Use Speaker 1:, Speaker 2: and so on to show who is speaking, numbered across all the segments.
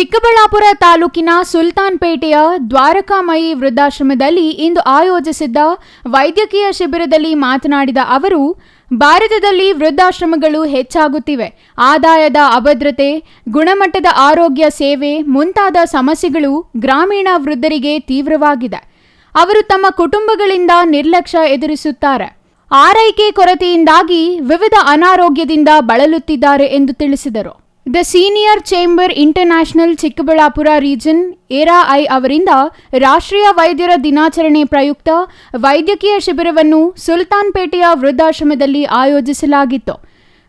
Speaker 1: ಚಿಕ್ಕಬಳ್ಳಾಪುರ ತಾಲೂಕಿನ ಸುಲ್ತಾನ್ಪೇಟೆಯ ದ್ವಾರಕಾಮಯಿ ವೃದ್ಧಾಶ್ರಮದಲ್ಲಿ ಇಂದು ಆಯೋಜಿಸಿದ್ದ ವೈದ್ಯಕೀಯ ಶಿಬಿರದಲ್ಲಿ ಮಾತನಾಡಿದ ಅವರು, ಭಾರತದಲ್ಲಿ ವೃದ್ಧಾಶ್ರಮಗಳು ಹೆಚ್ಚಾಗುತ್ತಿವೆ. ಆದಾಯದ ಅಭದ್ರತೆ, ಗುಣಮಟ್ಟದ ಆರೋಗ್ಯ ಸೇವೆ ಮುಂತಾದ ಸಮಸ್ಯೆಗಳು ಗ್ರಾಮೀಣ ವೃದ್ಧರಿಗೆ ತೀವ್ರವಾಗಿದೆ. ಅವರು ತಮ್ಮ ಕುಟುಂಬಗಳಿಂದ ನಿರ್ಲಕ್ಷ್ಯ ಎದುರಿಸುತ್ತಾರೆ. ಆರೈಕೆ ಕೊರತೆಯಿಂದಾಗಿ ವಿವಿಧ ಅನಾರೋಗ್ಯದಿಂದ ಬಳಲುತ್ತಿದ್ದಾರೆ ಎಂದು ತಿಳಿಸಿದರು. The senior chamber international Chikkaballapura region ಎರಾಐ ಅವರಿಂದ ರಾಷ್ಟ್ರೀಯ ವೈದ್ಯರ ದಿನಾಚರಣೆ ಪ್ರಯುಕ್ತ ವೈದ್ಯಕೀಯ ಶಿಬಿರವನ್ನು ಸುಲ್ತಾನ್ಪೇಟೆಯ ವೃದ್ಧಾಶ್ರಮದಲ್ಲಿ ಆಯೋಜಿಸಲಾಗಿತ್ತು.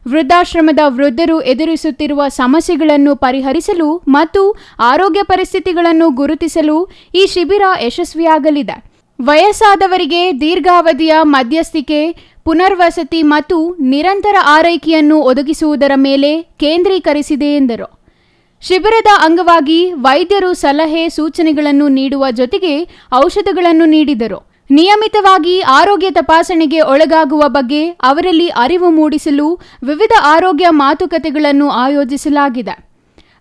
Speaker 1: ವೃದ್ಧಾಶ್ರಮದ ವೃದ್ಧರು ಎದುರಿಸುತ್ತಿರುವ ಸಮಸ್ಯೆಗಳನ್ನು ಪರಿಹರಿಸಲು ಮತ್ತು ಆರೋಗ್ಯ ಪರಿಸ್ಥಿತಿಗಳನ್ನು ಗುರುತಿಸಲು ಈ ಶಿಬಿರ ಯಶಸ್ವಿಯಾಗಲಿದೆ. ವಯಸ್ಸಾದವರಿಗೆ ದೀರ್ಘಾವಧಿಯ ಮಧ್ಯಸ್ಥಿಕೆ, ಪುನರ್ವಸತಿ ಮತ್ತು ನಿರಂತರ ಆರೈಕೆಯನ್ನು ಒದಗಿಸುವುದರ ಮೇಲೆ ಕೇಂದ್ರೀಕರಿಸಿದೆ ಎಂದರು. ಶಿಬಿರದ ಅಂಗವಾಗಿ ವೈದ್ಯರು ಸಲಹೆ ಸೂಚನೆಗಳನ್ನು ನೀಡುವ ಜೊತೆಗೆ ಔಷಧಗಳನ್ನು ನೀಡಿದರು. ನಿಯಮಿತವಾಗಿ ಆರೋಗ್ಯ ತಪಾಸಣೆಗೆ ಒಳಗಾಗುವ ಬಗ್ಗೆ ಅವರಲ್ಲಿ ಅರಿವು ಮೂಡಿಸಲು ವಿವಿಧ ಆರೋಗ್ಯ ಮಾತುಕತೆಗಳನ್ನು ಆಯೋಜಿಸಲಾಗಿದೆ.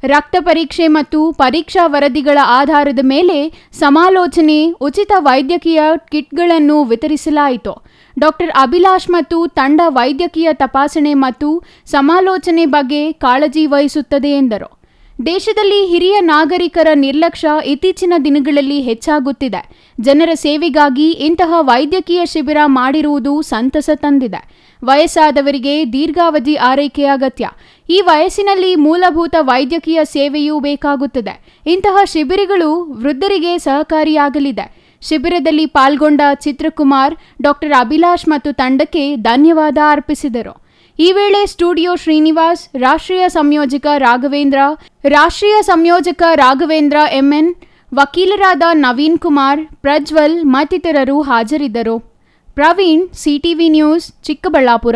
Speaker 1: ರಕ್ತ ಪರೀಕ್ಷೆ ಮತ್ತು ಪರೀಕ್ಷಾ ವರದಿಗಳ ಆಧಾರದ ಮೇಲೆ ಸಮಾಲೋಚನೆ, ಉಚಿತ ವೈದ್ಯಕೀಯ ಕಿಟ್ಗಳನ್ನು ವಿತರಿಸಲಾಯಿತು. ಡಾಕ್ಟರ್ ಅಭಿಲಾಷ್ ಮತ್ತು ತಂಡ ವೈದ್ಯಕೀಯ ತಪಾಸಣೆ ಮತ್ತು ಸಮಾಲೋಚನೆ ಬಗ್ಗೆ ಕಾಳಜಿ ವಹಿಸುತ್ತದೆ ಎಂದರು. ದೇಶದಲ್ಲಿ ಹಿರಿಯ ನಾಗರಿಕರ ನಿರ್ಲಕ್ಷ್ಯ ಇತ್ತೀಚಿನ ದಿನಗಳಲ್ಲಿ ಹೆಚ್ಚಾಗುತ್ತಿದೆ. ಜನರ ಸೇವೆಗಾಗಿ ಇಂತಹ ವೈದ್ಯಕೀಯ ಶಿಬಿರ ಮಾಡಿರುವುದು ಸಂತಸ ತಂದಿದೆ. ವಯಸ್ಸಾದವರಿಗೆ ದೀರ್ಘಾವಧಿ ಆರೈಕೆ ಅಗತ್ಯ. ಈ ವಯಸ್ಸಿನಲ್ಲಿ ಮೂಲಭೂತ ವೈದ್ಯಕೀಯ ಸೇವೆಯೂ ಬೇಕಾಗುತ್ತದೆ. ಇಂತಹ ಶಿಬಿರಗಳು ವೃದ್ಧರಿಗೆ ಸಹಕಾರಿಯಾಗಲಿದೆ. ಶಿಬಿರದಲ್ಲಿ ಪಾಲ್ಗೊಂಡ ಚಿತ್ರಕುಮಾರ್, ಡಾಕ್ಟರ್ ಅಭಿಲಾಷ್ ಮತ್ತು ತಂಡಕ್ಕೆ ಧನ್ಯವಾದ ಅರ್ಪಿಸಿದರು. ಈ ವೇಳೆ ಸ್ಟುಡಿಯೋ ಶ್ರೀನಿವಾಸ್, ರಾಷ್ಟ್ರೀಯ ಸಂಯೋಜಕ ರಾಘವೇಂದ್ರ ಎಂಎನ್, ವಕೀಲರಾದ ನವೀನ್ ಕುಮಾರ್, ಪ್ರಜ್ವಲ್ ಮತ್ತಿತರರು ಹಾಜರಿದ್ದರು. Praveen, CTV news, Chikkaballapur.